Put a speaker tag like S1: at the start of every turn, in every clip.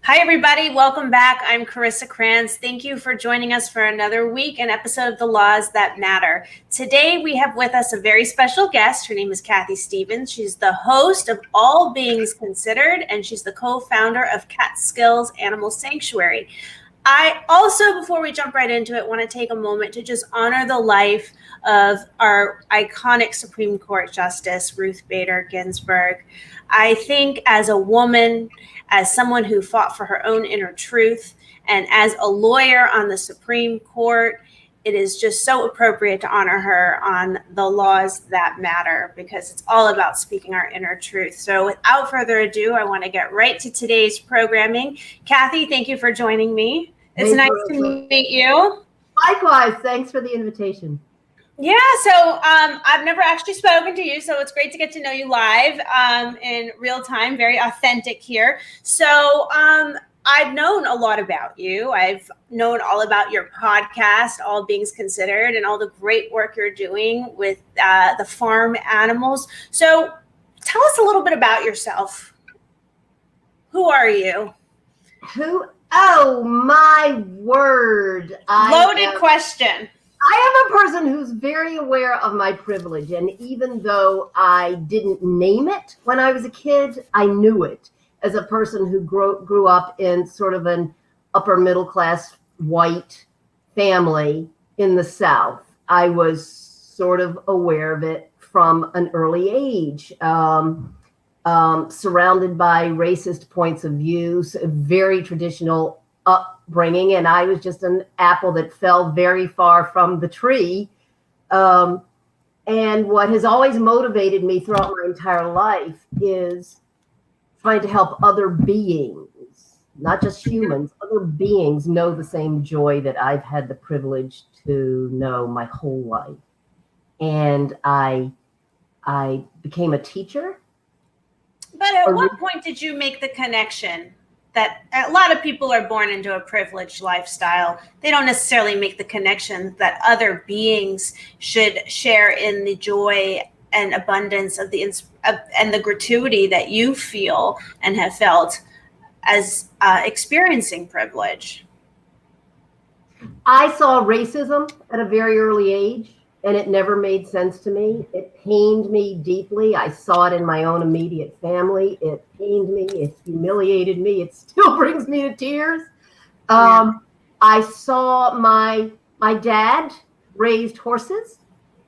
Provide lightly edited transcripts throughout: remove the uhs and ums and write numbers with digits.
S1: Hi, everybody. Welcome back. I'm Carissa Kranz. Thank you for joining us for another week and episode of The Laws That Matter. Today, we have with us a very special guest. Her name is Cathy Stevens. She's the host of All Beings Considered, and she's the co-founder of Catskill's Animal Sanctuary. I also, before we jump right into it, want to take a moment to just honor the life of our iconic Supreme Court Justice, Ruth Bader GInsberg. I think as a woman, as someone who fought for her own inner truth, and as a lawyer on the Supreme Court, it is just so appropriate to honor her on The Laws That Matter, because it's all about speaking our inner truth. So without further ado, I want to get right to today's programming. Cathy, thank you for joining me. It's nice to meet you.
S2: Likewise, thanks for the invitation.
S1: Yeah, so I've never actually spoken to you, so it's great to get to know you live in real time, very authentic here. So I've known a lot about you. I've known all about your podcast, All Beings Considered, and all the great work you're doing with the farm animals. So tell us a little bit about yourself. Who are you?
S2: Oh, my word.
S1: Loaded question.
S2: I am a person who's very aware of my privilege, and even though I didn't name it when I was a kid, I knew it. As a person who grew up in sort of an upper middle class white family in the South, I was sort of aware of it from an early age, surrounded by racist points of view, very traditional upbringing, and I was just an apple that fell very far from the tree. And what has always motivated me throughout my entire life is trying to help other beings, not just humans, other beings know the same joy that I've had the privilege to know my whole life. And I became a teacher.
S1: But at what point did you make the connection that a lot of people are born into a privileged lifestyle? They don't necessarily make the connection that other beings should share in the joy and abundance of and the gratuity that you feel and have felt as experiencing privilege.
S2: I saw racism at a very early age, and it never made sense to me. It pained me deeply. I saw it in my own immediate family. It pained me. It humiliated me. It still brings me to tears. I saw my dad raised horses.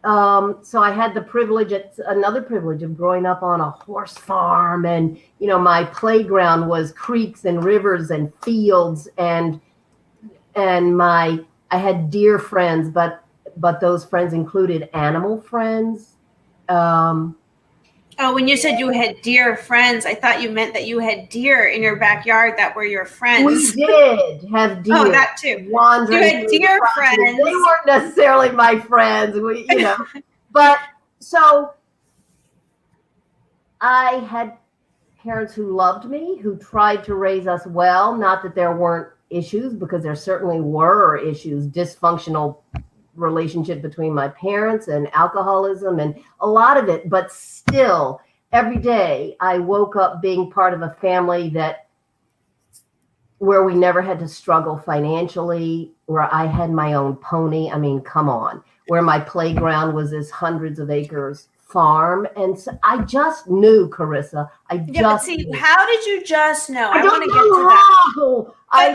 S2: So I had the privilege, another privilege of growing up on a horse farm. And, you know, my playground was creeks and rivers and fields. And I had dear friends, but those friends included animal friends.
S1: When you said you had dear friends, I thought you meant that you had deer in your backyard that were your friends.
S2: We did have deer.
S1: Oh, that too.
S2: Wandering.
S1: You had deer friends.
S2: They weren't necessarily my friends, But so I had parents who loved me, who tried to raise us well. Not that there weren't issues, because there certainly were issues, dysfunctional relationship between my parents and alcoholism and a lot of it. But still, every day I woke up being part of a family where we never had to struggle financially, where I had my own pony. I mean, come on, where my playground was this hundreds of acres farm. And so I just knew, Carissa.
S1: How did you just know?
S2: I
S1: want to get to that. But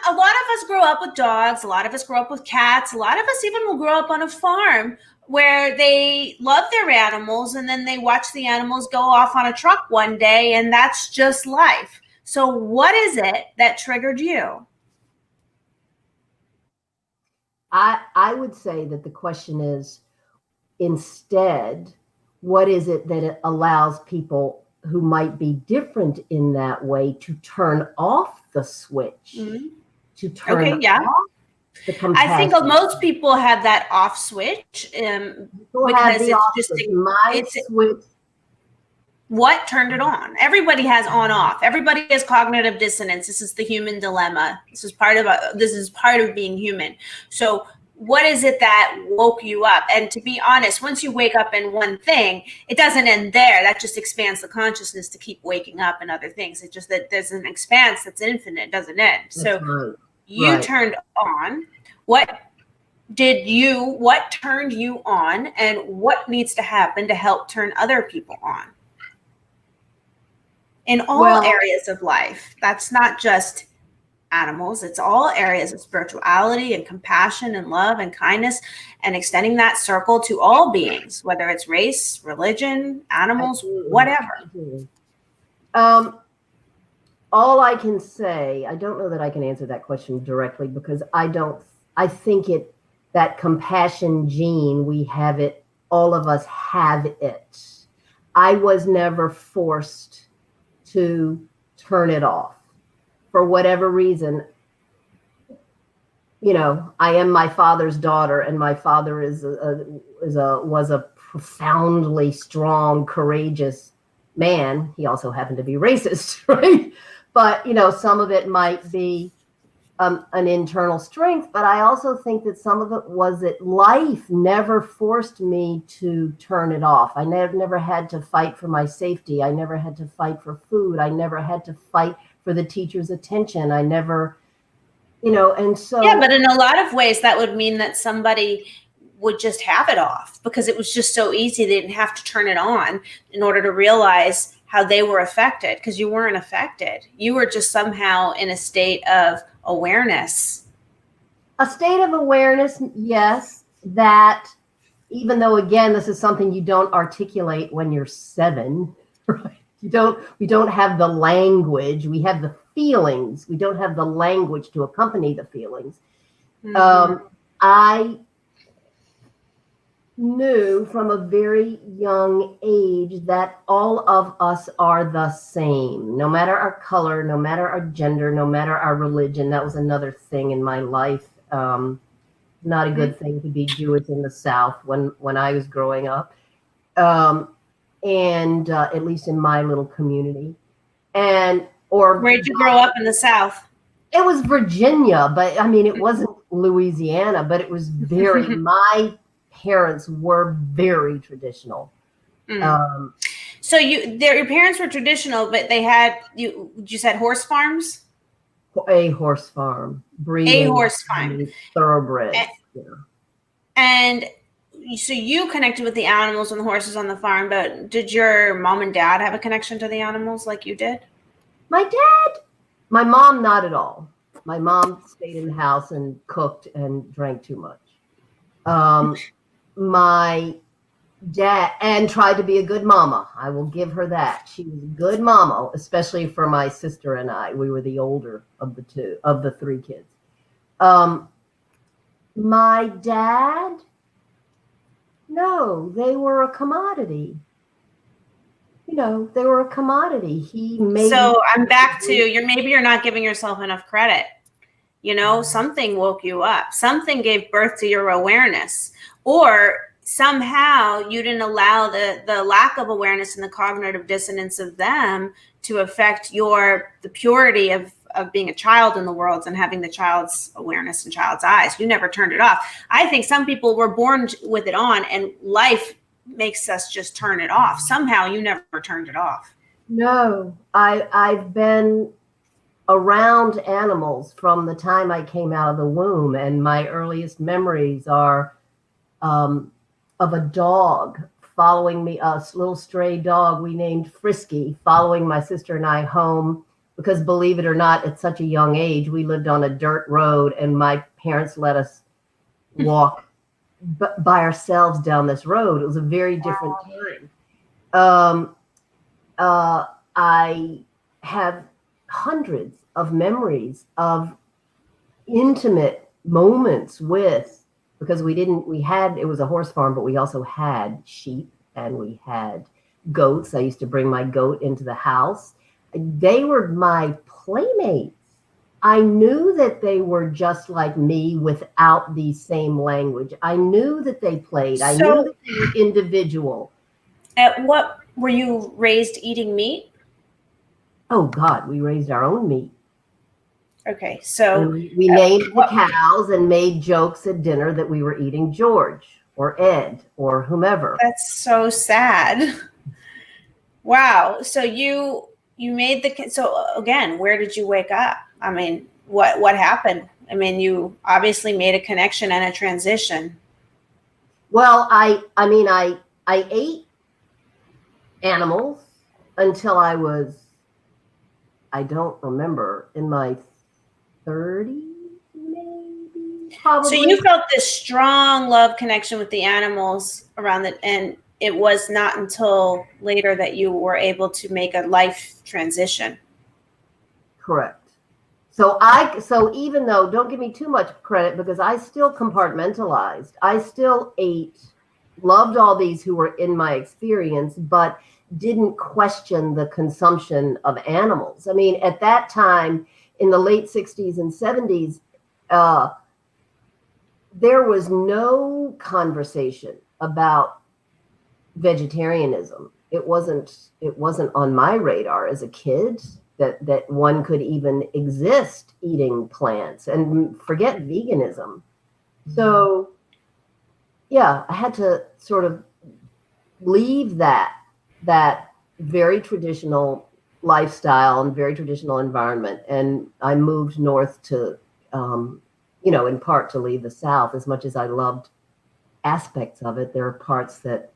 S1: a lot of us grow up with dogs. A lot of us grow up with cats. A lot of us even will grow up on a farm where they love their animals, and then they watch the animals go off on a truck one day, and that's just life. So what is it that triggered you?
S2: I would say that the question is, instead, what is it that it allows people who might be different in that way to turn off the switch, to turn off the compassion?
S1: I think most people have that off switch because it's switch. What turned it on? Everybody has on off. Everybody has cognitive dissonance. This is the human dilemma. This is part of being human. So what is it that woke you up? And to be honest, once you wake up in one thing, it doesn't end there. That just expands the consciousness to keep waking up in other things. It's just that there's an expanse that's infinite, it doesn't end. So
S2: right.
S1: you turned on. What turned you on, and what needs to happen to help turn other people on? In all areas of life. That's not just animals. It's all areas of spirituality and compassion and love and kindness, and extending that circle to all beings, whether it's race, religion, animals, whatever.
S2: All I can say, I don't know that I can answer that question directly, because I think that compassion gene, we have it, all of us have it. I was never forced to turn it off. For whatever reason, I am my father's daughter, and my father was a profoundly strong, courageous man. He also happened to be racist, right? But some of it might be an internal strength, but I also think that some of it was that life never forced me to turn it off. I never had to fight for my safety. I never had to fight for food. I never had to fight for the teacher's attention. I never, and so.
S1: Yeah, but in a lot of ways, that would mean that somebody would just have it off because it was just so easy. They didn't have to turn it on in order to realize how they were affected, because you weren't affected. You were just somehow in a state of awareness.
S2: A state of awareness, yes, that even though, again, this is something you don't articulate when you're 7, right? We don't have the language. We have the feelings. We don't have the language to accompany the feelings. Mm-hmm. I knew from a very young age that all of us are the same, no matter our color, no matter our gender, no matter our religion. That was another thing in my life. Not a good thing to be Jewish in the South when I was growing up. And at least in my little community.
S1: Where'd you grow up in the South?
S2: It was Virginia, but I mean, it wasn't Louisiana, but it was very, my parents were very traditional.
S1: So your parents were traditional, but they had, you said horse farms?
S2: A horse farm. Breeding,
S1: a horse farm.
S2: Thoroughbreds.
S1: And so you connected with the animals and the horses on the farm, but did your mom and dad have a connection to the animals like you did?
S2: My mom, not at all. My mom stayed in the house and cooked and drank too much. My dad, and tried to be a good mama. I will give her that. She was a good mama, especially for my sister and I. We were the older of the 3 kids. My dad, no, they were a commodity. They were a commodity.
S1: So I'm back to maybe you're not giving yourself enough credit. Something woke you up. Something gave birth to your awareness, or somehow you didn't allow the lack of awareness and the cognitive dissonance of them to affect the purity of being a child in the world and having the child's awareness and child's eyes. You never turned it off. I think some people were born with it on, and life makes us just turn it off. Somehow you never turned it off.
S2: No, I've been around animals from the time I came out of the womb, and my earliest memories are of a dog following me, a little stray dog we named Frisky, following my sister and I home, because believe it or not, at such a young age, we lived on a dirt road, and my parents let us walk by ourselves down this road. It was a very different time. I have hundreds of memories of intimate moments because it was a horse farm, but we also had sheep and we had goats. I used to bring my goat into the house. They were my playmates. I knew that they were just like me without the same language. I knew that they played. I knew that they were individual.
S1: At what were you raised eating meat?
S2: Oh God, we raised our own meat.
S1: Okay, so
S2: And we named the cows and made jokes at dinner that we were eating George or Ed or whomever.
S1: that's so sad. Wow. So you made the, so again, where did you wake up? I mean, what happened? I mean, you obviously made a connection and a transition.
S2: Well, I mean, I ate animals until I don't remember, in my 30s, maybe, probably.
S1: So you felt this strong love connection with the animals around it, and it was not until later that you were able to make a life transition.
S2: Correct. So even though, don't give me too much credit, because I still compartmentalized. I still ate, loved all these who were in my experience, but didn't question the consumption of animals. I mean, at that time, in the late 60s and 70s, there was no conversation about vegetarianism. It wasn't on my radar as a kid that one could even exist eating plants, and forget veganism. So yeah, I had to sort of leave that very traditional lifestyle and very traditional environment, and I moved north to in part to leave the South. As much as I loved aspects of it, there are parts that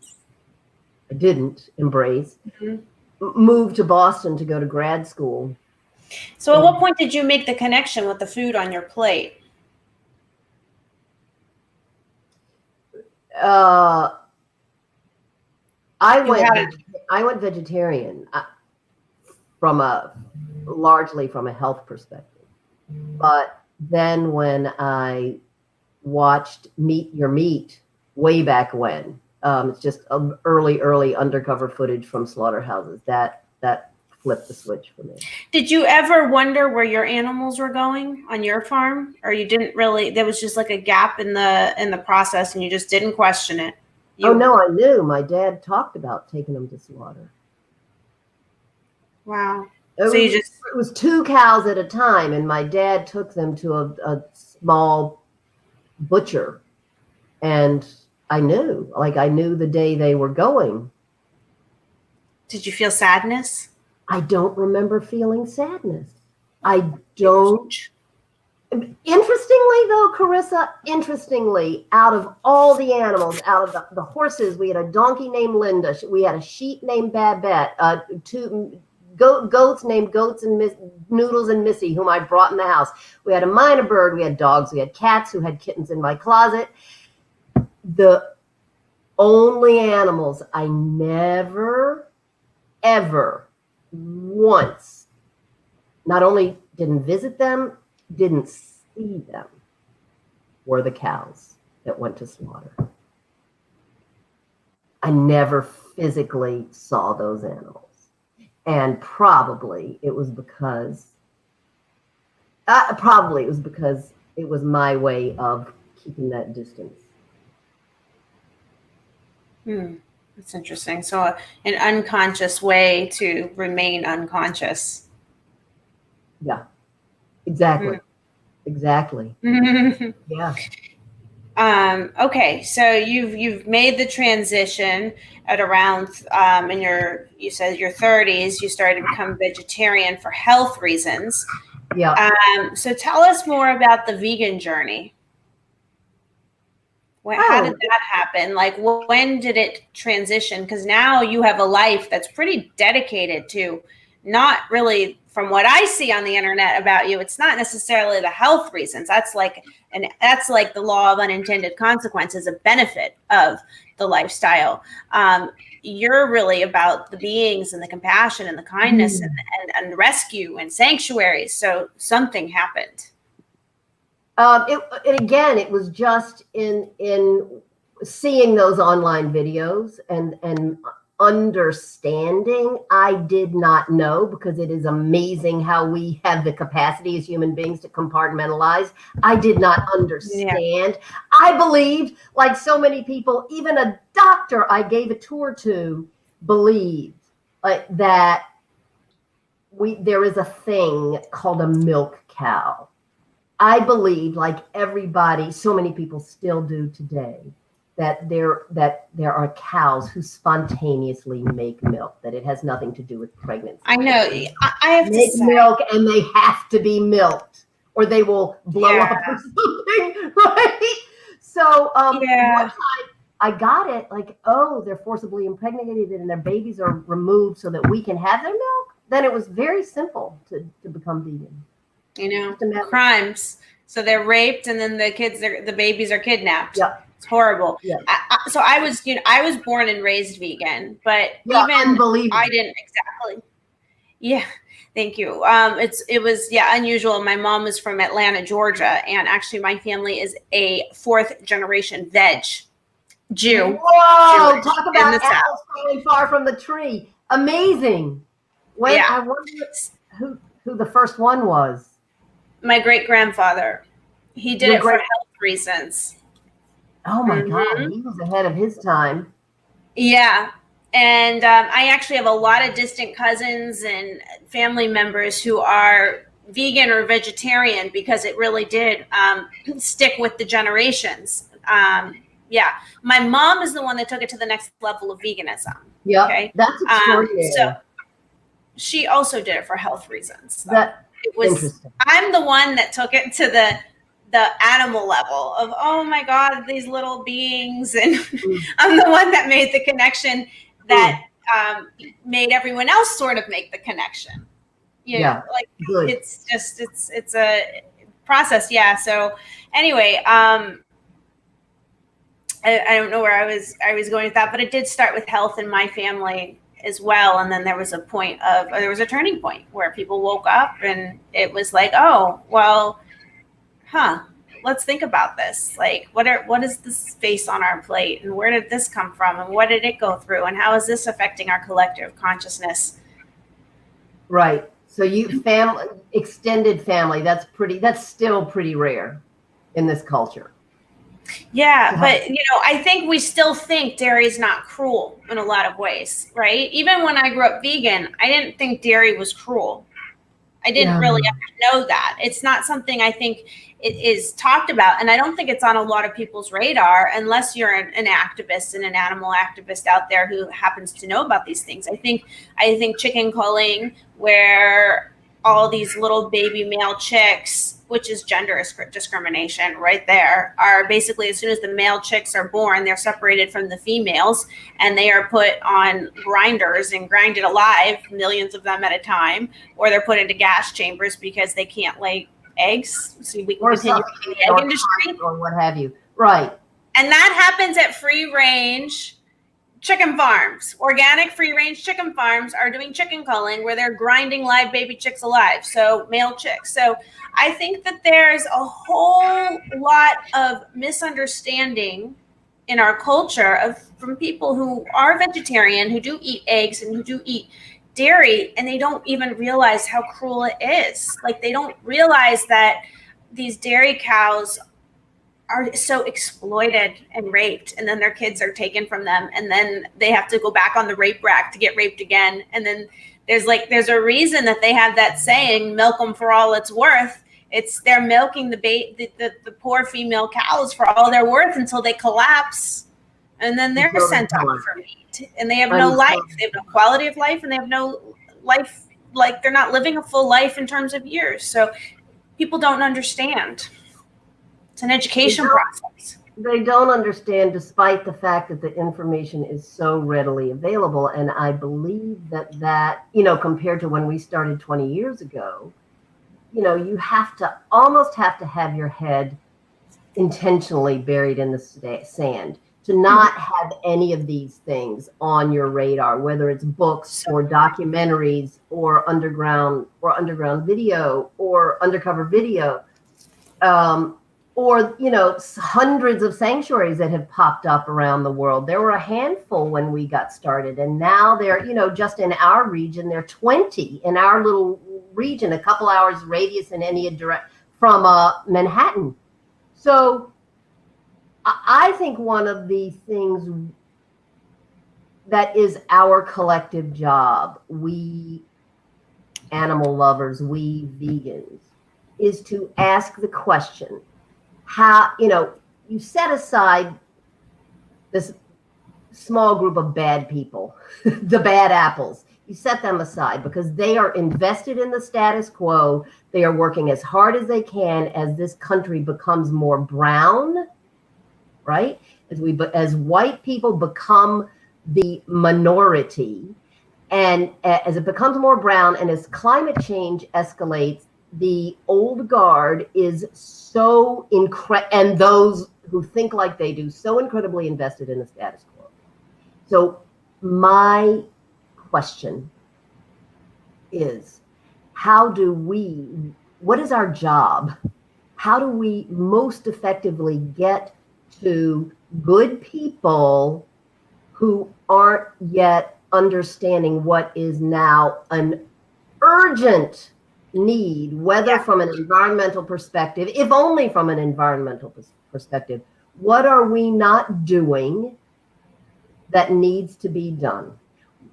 S2: I didn't embrace. Mm-hmm. Moved to Boston to go to grad school.
S1: So at what point did you make the connection with the food on your plate?
S2: I went vegetarian largely from a health perspective. But then when I watched Meet Your Meat way back when, it's just early undercover footage from slaughterhouses that flipped the switch for me. Did
S1: you ever wonder where your animals were going on your farm, or you didn't really? There was just like a gap in the process, and you just didn't question it.
S2: Oh no, I knew. My dad talked about taking them to slaughter.
S1: Wow.
S2: It was 2 cows at a time, and my dad took them to a small butcher, and I knew the day they were going.
S1: Did you feel sadness?
S2: I don't remember feeling sadness. I don't. Interestingly, though, Carissa, out of all the animals, out of the horses, we had a donkey named Linda. We had a sheep named Babette, 2 goats named Goats and Noodles and Missy, whom I brought in the house. We had a minor bird. We had dogs. We had cats who had kittens in my closet. The only animals I never, ever, once, not only didn't visit them, didn't see them, were the cows that went to slaughter. I never physically saw those animals. And probably it was because it was my way of keeping that distance.
S1: That's interesting. So an unconscious way to remain unconscious.
S2: Yeah, exactly. Exactly. Yeah.
S1: Okay, so you've made the transition at around you said your 30s. You started to become vegetarian for health reasons.
S2: Yeah.
S1: So tell us more about the vegan journey. How did that happen? Like, when did it transition? Because now you have a life that's pretty dedicated to, not really, from what I see on the internet about you, it's not necessarily the health reasons. That's like the law of unintended consequences, a benefit of the lifestyle. You're really about the beings and the compassion and the kindness and rescue and sanctuaries. So something happened.
S2: It was just in seeing those online videos and understanding. I did not know, because it is amazing how we have the capacity as human beings to compartmentalize. I did not understand. Yeah. I believed, like so many people, even a doctor I gave a tour to believed that there is a thing called a milk cow. I believe, like everybody, so many people still do today, that there are cows who spontaneously make milk, that it has nothing to do with pregnancy.
S1: I know. I have to
S2: Make
S1: say,
S2: milk, and they have to be milked, or they will blow up or something, right? So one time I got it, like, oh, they're forcibly impregnated and their babies are removed so that we can have their milk. Then it was very simple to become vegan.
S1: You know, crimes. So they're raped, and then the babies are kidnapped.
S2: Yeah.
S1: It's horrible.
S2: Yeah.
S1: So I was born and raised vegan, but even I didn't exactly. Yeah, thank you. It was unusual. My mom was from Atlanta, Georgia, and actually my family is a 4th generation veg Jew.
S2: Whoa!
S1: Jewish,
S2: talk about apples falling far from the tree. Amazing. I wonder who the first one was.
S1: My great grandfather. He did it for health reasons.
S2: Oh my God, he was ahead of his time.
S1: Yeah. And I actually have a lot of distant cousins and family members who are vegan or vegetarian because it really did stick with the generations. My mom is the one that took it to the next level of veganism.
S2: Yeah,
S1: okay?
S2: That's extraordinary.
S1: So she also did it for health reasons.
S2: It was interesting.
S1: I'm the one that took it to the animal level of, oh my God, these little beings. And I'm the one that made the connection that made everyone else sort of make the connection. You know, like it's just, it's a process. Yeah. So anyway, I don't know where I was going with that, but it did start with health in my family as well. And then there was there was a turning point where people woke up and it was like, oh, well, let's think about this. Like, what is this space on our plate, and where did this come from, and what did it go through, and how is this affecting our collective consciousness?
S2: Right. So extended family, that's still pretty rare in this culture.
S1: Yeah, but I think we still think dairy is not cruel in a lot of ways, right? Even when I grew up vegan, I didn't think dairy was cruel. I didn't really know that. It's not something I think it is talked about, and I don't think it's on a lot of people's radar unless you're an activist and an animal activist out there who happens to know about these things. I think chicken culling, where all these little baby male chicks, which is gender discrimination right there, are basically, as soon as the male chicks are born, they're separated from the females and they are put on grinders and grinded alive, millions of them at a time, or they're put into gas chambers because they can't lay eggs. So we can continue in the egg industry
S2: or what have you. Right.
S1: And that happens at free range chicken farms. Organic free range chicken farms are doing chicken culling where they're grinding live baby chicks alive. So male chicks. So I think that there's a whole lot of misunderstanding in our culture from people who are vegetarian, who do eat eggs and who do eat dairy, and they don't even realize how cruel it is. Like, they don't realize that these dairy cows are so exploited and raped, and then their kids are taken from them, and then they have to go back on the rape rack to get raped again. And then there's a reason that they have that saying, milk them for all it's worth. They're milking the poor female cows for all they're worth until they collapse, and then they're sent off for meat, and they have no life. They have no quality of life, and they have no life. Like, they're not living a full life in terms of years. So people don't understand. It's an education process.
S2: They don't understand, despite the fact that the information is so readily available. And I believe that compared to when we started 20 years ago, you almost have to have your head intentionally buried in the sand to not have any of these things on your radar, whether it's books or documentaries or underground video or undercover video. Or, hundreds of sanctuaries that have popped up around the world. There were a handful when we got started, and now they're, just in our region, there are 20 in our little region, a couple hours radius in any direct from Manhattan. So I think one of the things that is our collective job, we animal lovers, we vegans, is to ask the question, how, you set aside this small group of bad people, the bad apples. You set them aside because they are invested in the status quo. They are working as hard as they can as this country becomes more brown, right? As white people become the minority, and as it becomes more brown, and as climate change escalates, the old guard is so and those who think like they do, so incredibly invested in the status quo. So my question is, what is our job? How do we most effectively get to good people who aren't yet understanding what is now an urgent need, whether from an environmental perspective, if only from an environmental perspective? What are we not doing that needs to be done?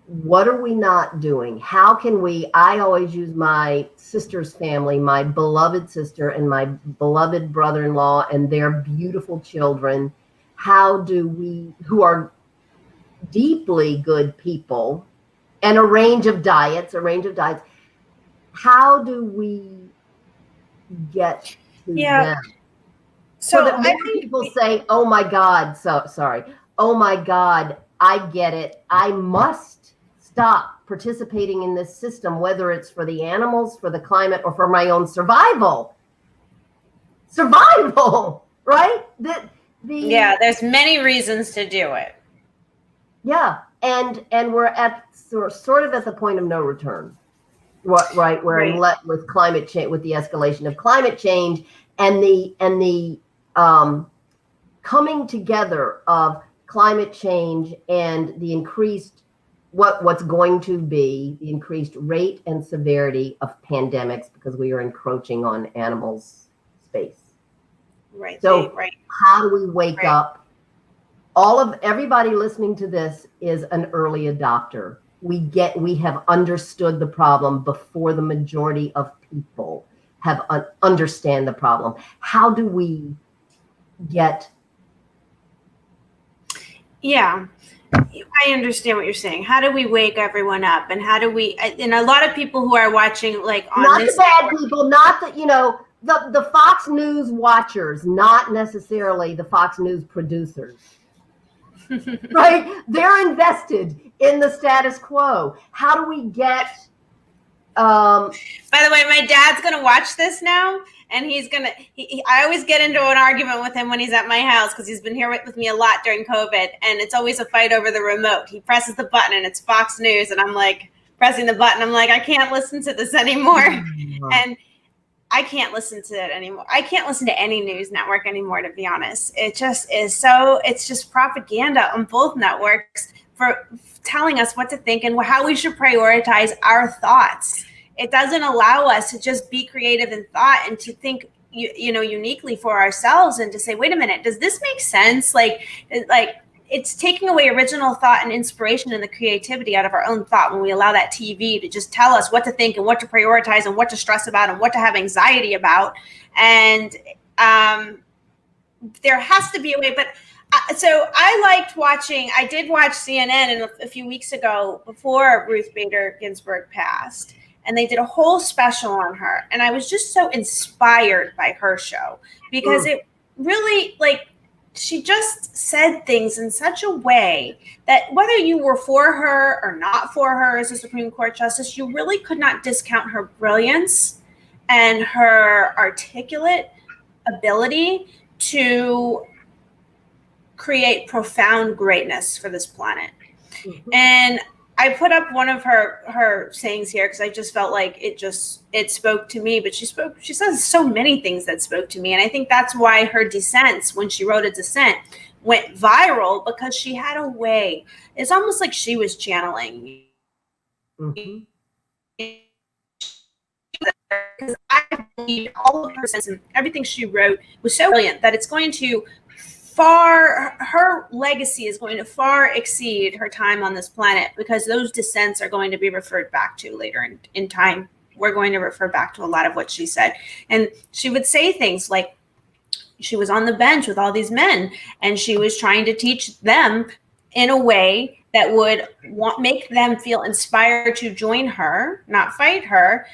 S2: What are we not doing? How can I always use my sister's family, my beloved sister and my beloved brother-in-law and their beautiful children. Who are deeply good people, and a range of diets, how do we get to them? So that more people say, oh my God, oh my God, I get it. I must stop participating in this system, whether it's for the animals, for the climate, or for my own survival. Survival, right?
S1: There's many reasons to do it.
S2: Yeah, and we're sort of at the point of no return, right? We're let with climate change, with the escalation of climate change, and the coming together of climate change and the increased what's going to be the increased rate and severity of pandemics, because we are encroaching on animals' space.
S1: Right.
S2: So how do we wake up? Everybody listening to this is an early adopter. We have understood the problem before the majority of people have understand the problem. How do we get? Yeah.
S1: I understand what you're saying. How do we wake everyone up? And how do we, and a lot of people who are watching, like on
S2: not
S1: this
S2: the bad people, not the Fox News watchers, not necessarily the Fox News producers. Right? They're invested in the status quo. How do we get
S1: by the way, my dad's gonna watch this now, and I always get into an argument with him when he's at my house, because he's been here with me a lot during COVID, and it's always a fight over the remote. He presses the button and it's Fox News, and I'm like pressing the button, I'm like, I can't listen to this anymore. And I can't listen to it anymore. I can't listen to any news network anymore, to be honest. It just is it's just propaganda on both networks for telling us what to think and how we should prioritize our thoughts. It doesn't allow us to just be creative in thought and to think, uniquely for ourselves, and to say, wait a minute, does this make sense? Like it's taking away original thought and inspiration and the creativity out of our own thought when we allow that TV to just tell us what to think and what to prioritize and what to stress about and what to have anxiety about. And there has to be a way. But so I did watch CNN a few weeks ago before Ruth Bader Ginsberg passed. And they did a whole special on her. And I was just so inspired by her show, because it really, she just said things in such a way that whether you were for her or not for her as a Supreme Court justice, you really could not discount her brilliance and her articulate ability to create profound greatness for this planet. Mm-hmm. And I put up one of her sayings here because I just felt like it spoke to me, but she says so many things that spoke to me. And I think that's why her dissents, when she wrote a dissent, went viral, because she had a way. It's almost like she was channeling. Mm-hmm. Because I believe all of her sense and everything she wrote was so brilliant that it's going to her legacy is going to far exceed her time on this planet, because those dissents are going to be referred back to later in time. we're going to refer back to a lot of what she said. And she would say things like, she was on the bench with all these men, and she was trying to teach them in a way that would make them feel inspired to join her, not fight her,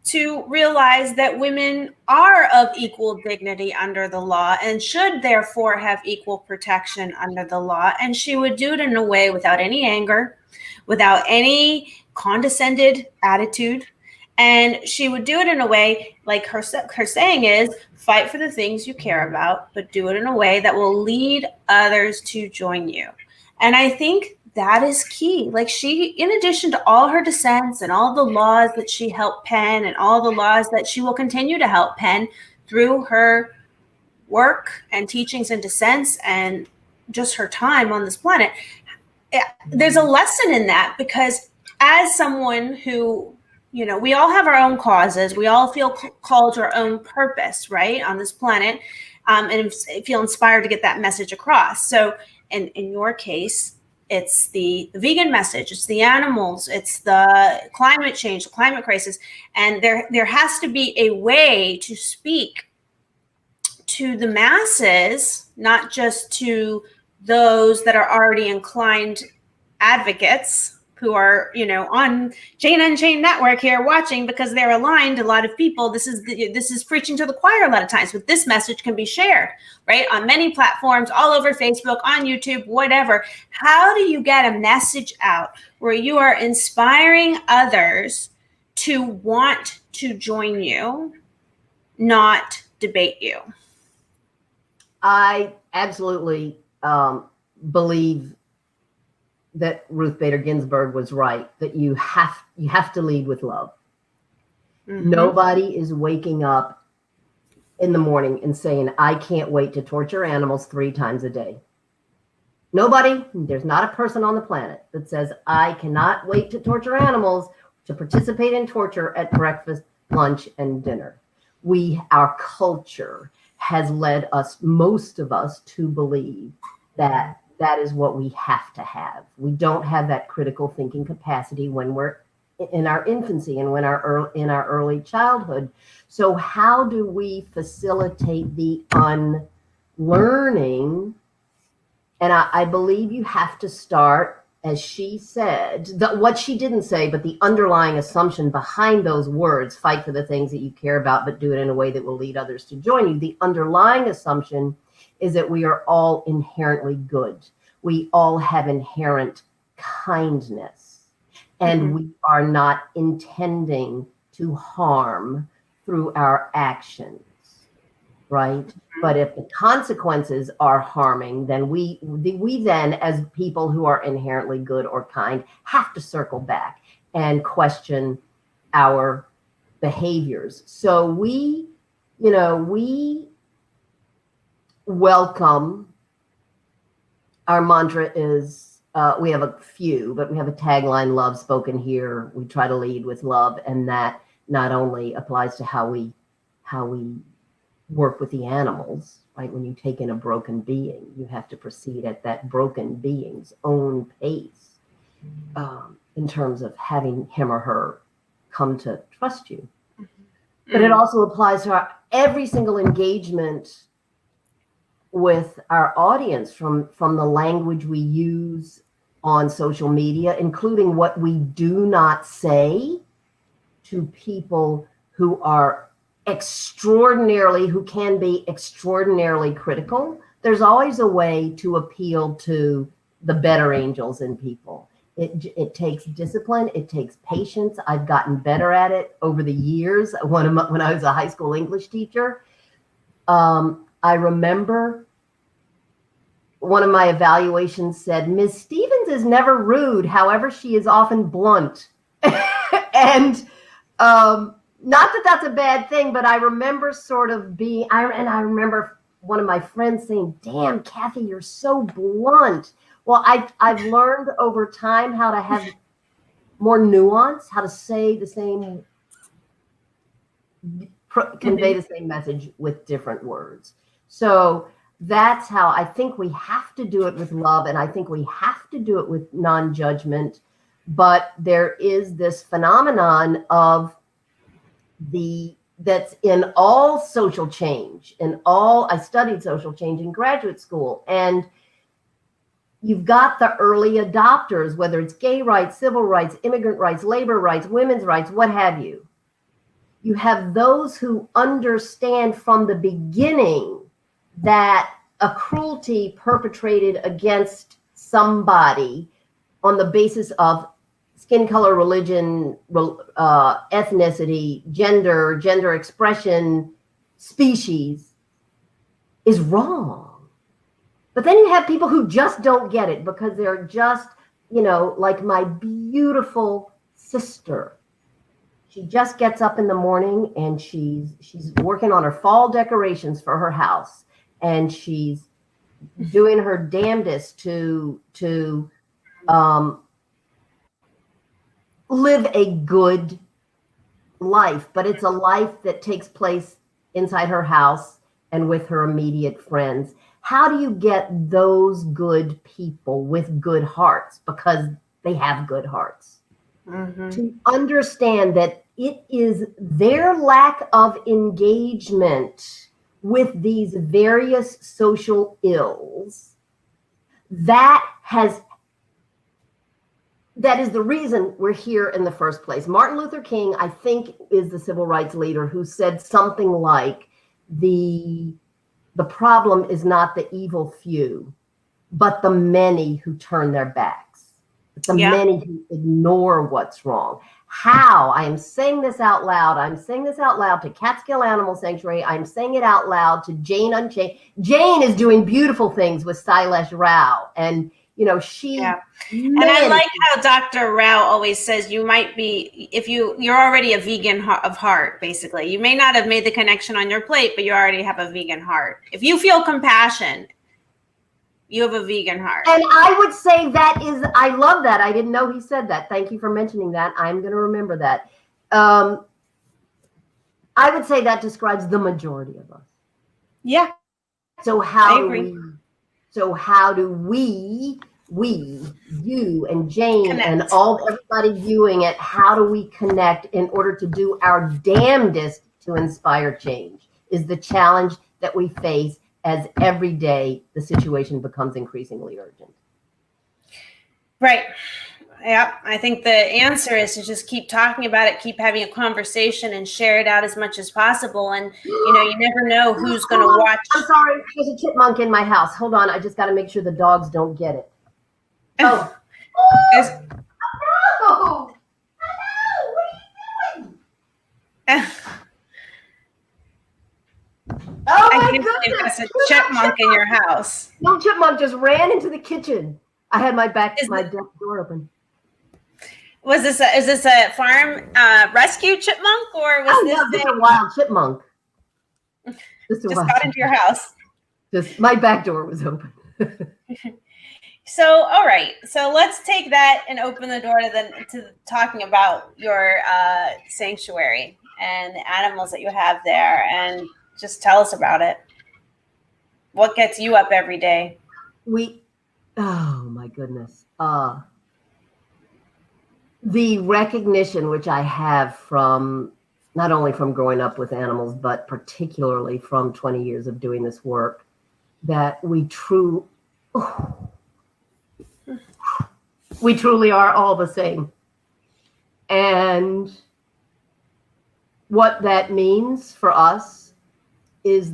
S1: to realize that women are of equal dignity under the law and should therefore have equal protection under the law. And she would do it in a way without any anger, without any condescended attitude. And she would do it in a way, like her saying is, fight for the things you care about, but do it in a way that will lead others to join you. And I think that is key. Like, she, in addition to all her dissents and all the laws that she helped pen and all the laws that she will continue to help pen through her work and teachings and dissents and just her time on this planet, there's a lesson in that, because as someone who, you know, we all have our own causes. We all feel called to our own purpose, right, on this planet, and feel inspired to get that message across. So in your case, it's the vegan message, it's the animals, it's the climate change, the climate crisis. And there has to be a way to speak to the masses, not just to those that are already inclined advocates who are, you know, on Chain Unchained Network here watching because they're aligned. A lot of people, this is preaching to the choir a lot of times, but this message can be shared, right, on many platforms, all over Facebook, on YouTube, whatever. How do you get a message out where you are inspiring others to want to join you, not debate you?
S2: I absolutely believe that Ruth Bader Ginsberg was right, that you have to lead with love. Mm-hmm. Nobody is waking up in the morning and saying, I can't wait to torture animals 3 times a day. Nobody, there's not a person on the planet that says, I cannot wait to torture animals, to participate in torture at breakfast, lunch, and dinner. Our culture has led us, most of us, to believe that is what we have to have. We don't have that critical thinking capacity when we're in our infancy and when in our early childhood. So how do we facilitate the unlearning? And I believe you have to start, as she said, what she didn't say, but the underlying assumption behind those words, fight for the things that you care about, but do it in a way that will lead others to join you. The underlying assumption is that we are all inherently good. We all have inherent kindness, and mm-hmm. we are not intending to harm through our actions, right? Mm-hmm. But if the consequences are harming, then we then, as people who are inherently good or kind, have to circle back and question our behaviors. So we welcome. Our mantra is, we have a few, but we have a tagline, love spoken here. We try to lead with love. And that not only applies to how we work with the animals, right? When you take in a broken being, you have to proceed at that broken being's own pace, in terms of having him or her come to trust you. Mm-hmm. But it also applies to every single engagement with our audience, from the language we use on social media, including what we do not say to people who can be extraordinarily critical. There's always a way to appeal to the better angels in people. It takes discipline. It takes patience. I've gotten better at it over the years. When I was a high school English teacher, I remember one of my evaluations said, Ms. Stevens is never rude. However, she is often blunt. And not that that's a bad thing, but I remember sort of I remember one of my friends saying, damn, Kathy, you're so blunt. Well, I've learned over time how to have more nuance, how to say the same, convey the same message with different words. So that's how I think we have to do it with love. And I think we have to do it with non-judgment. But there is this phenomenon of that's in all social change, I studied social change in graduate school, and you've got the early adopters, whether it's gay rights, civil rights, immigrant rights, labor rights, women's rights, what have you. You have those who understand from the beginning that a cruelty perpetrated against somebody on the basis of skin color, religion, ethnicity, gender expression, species is wrong. But then you have people who just don't get it because they're just, like my beautiful sister. She just gets up in the morning and she's working on her fall decorations for her house, and she's doing her damnedest to live a good life, but it's a life that takes place inside her house and with her immediate friends. How do you get those good people with good hearts, because they have good hearts, to understand that it is their lack of engagement with these various social ills that is the reason we're here in the first place. Martin Luther King, I think, is the civil rights leader who said something like, the problem is not the evil few, but the many who turn their backs. The many who ignore what's wrong. How? I am saying this out loud. I'm saying this out loud to Catskill Animal Sanctuary. I'm saying it out loud to Jane Unchained. Jane is doing beautiful things with Silesh Rao. And, she... Yeah.
S1: And I like how Dr. Rao always says you might be, if you're already a vegan of heart, basically. You may not have made the connection on your plate, but you already have a vegan heart. If you feel compassion, you have a vegan heart.
S2: And I would say I love that. I didn't know he said that. Thank you for mentioning that. I'm going to remember that. I would say that describes the majority of us.
S1: Yeah.
S2: So how do we, you and Jane connect, and everybody viewing it, how do we connect in order to do our damnedest to inspire change is the challenge that we face as every day the situation becomes increasingly urgent.
S1: Right. Yeah. I think the answer is to just keep talking about it, keep having a conversation, and share it out as much as possible. And, you never know who's going to watch.
S2: I'm sorry. There's a chipmunk in my house. Hold on. I just got to make sure the dogs don't get it. Oh. No! What are you doing? Oh, my goodness.
S1: There's a chipmunk in your house.
S2: No, chipmunk just ran into the kitchen. I had my deck door open.
S1: Is this a farm rescue chipmunk, or was
S2: this a wild chipmunk?
S1: Just got into your house.
S2: Just my back door was open.
S1: So, all right. So let's take that and open the door to talking about your sanctuary and the animals that you have there, and just tell us about it. What gets you up every day?
S2: Oh my goodness. The recognition which I have from not only from growing up with animals, but particularly from 20 years of doing this work, that we truly are all the same. And what that means for us is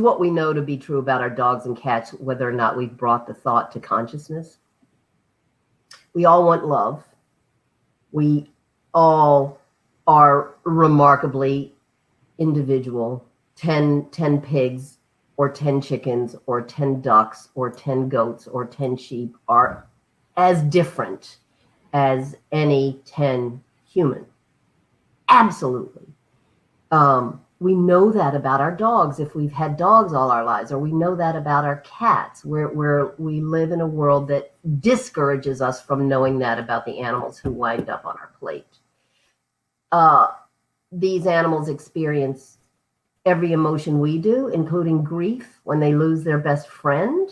S2: what we know to be true about our dogs and cats, whether or not we've brought the thought to consciousness. We all want love. We all are remarkably individual. 10 pigs or 10 chickens or 10 ducks or 10 goats or 10 sheep are as different as any 10 human. Absolutely. We know that about our dogs if we've had dogs all our lives, or we know that about our cats, where we live in a world that discourages us from knowing that about the animals who wind up on our plate. These animals experience every emotion we do, including grief when they lose their best friend.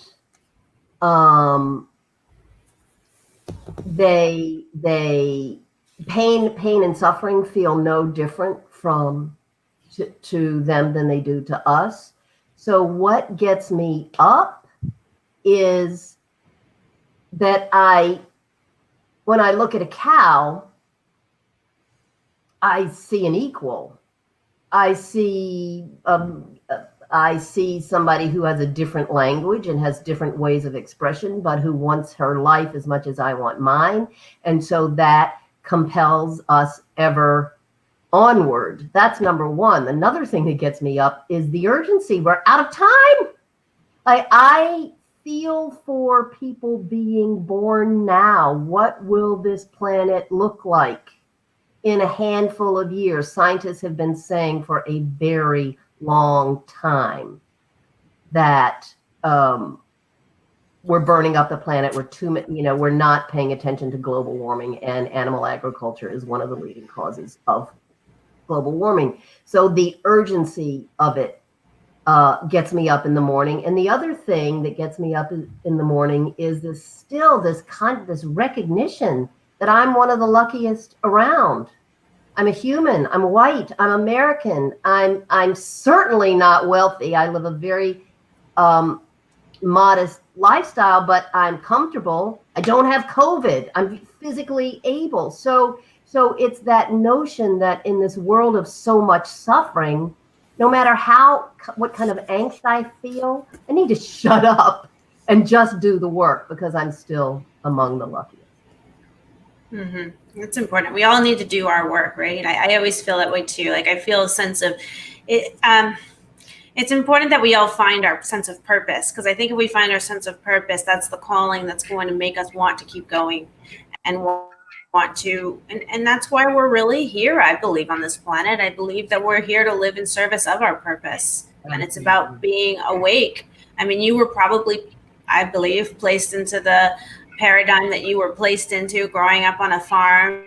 S2: They pain and suffering feel no different to them than they do to us. So what gets me up is that when I look at a cow, I see an equal. I see somebody who has a different language and has different ways of expression, but who wants her life as much as I want mine. And so that compels us ever onward. That's number one. Another thing that gets me up is the urgency. We're out of time. I feel for people being born now. What will this planet look like in a handful of years? Scientists have been saying for a very long time that we're burning up the planet. We're not paying attention to global warming, and animal agriculture is one of the leading causes of global warming. So the urgency of it gets me up in the morning. And the other thing that gets me up in the morning is this recognition that I'm one of the luckiest around. I'm a human. I'm white. I'm American. I'm certainly not wealthy. I live a very modest lifestyle, but I'm comfortable. I don't have COVID. I'm physically able. So it's that notion that in this world of so much suffering, no matter what kind of angst I feel, I need to shut up and just do the work because I'm still among the luckiest.
S1: Mm-hmm. That's important. We all need to do our work, right? I always feel that way too. Like I feel a sense of it. It's important that we all find our sense of purpose, because I think if we find our sense of purpose, that's the calling that's going to make us want to keep going and want to. And that's why we're really here, I believe, on this planet. I believe that we're here to live in service of our purpose. And it's about being awake. I mean, you were probably, I believe, placed into the paradigm that you were placed into growing up on a farm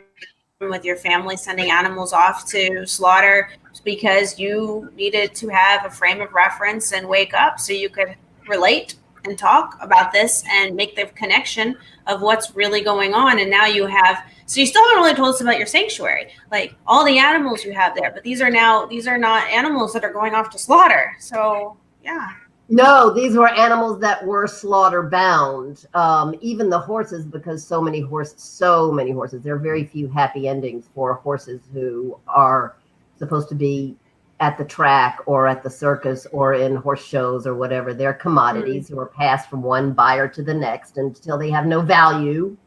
S1: with your family, sending animals off to slaughter because you needed to have a frame of reference and wake up so you could relate and talk about this and make the connection of what's really going on. And now you have, so you still haven't really told us about your sanctuary, like all the animals you have there, but these are not animals that are going off to slaughter. So yeah.
S2: No, these were animals that were slaughter bound. Even the horses, because so many horses. There are very few happy endings for horses who are supposed to be at the track or at the circus or in horse shows or whatever. They're commodities who are passed from one buyer to the next until they have no value.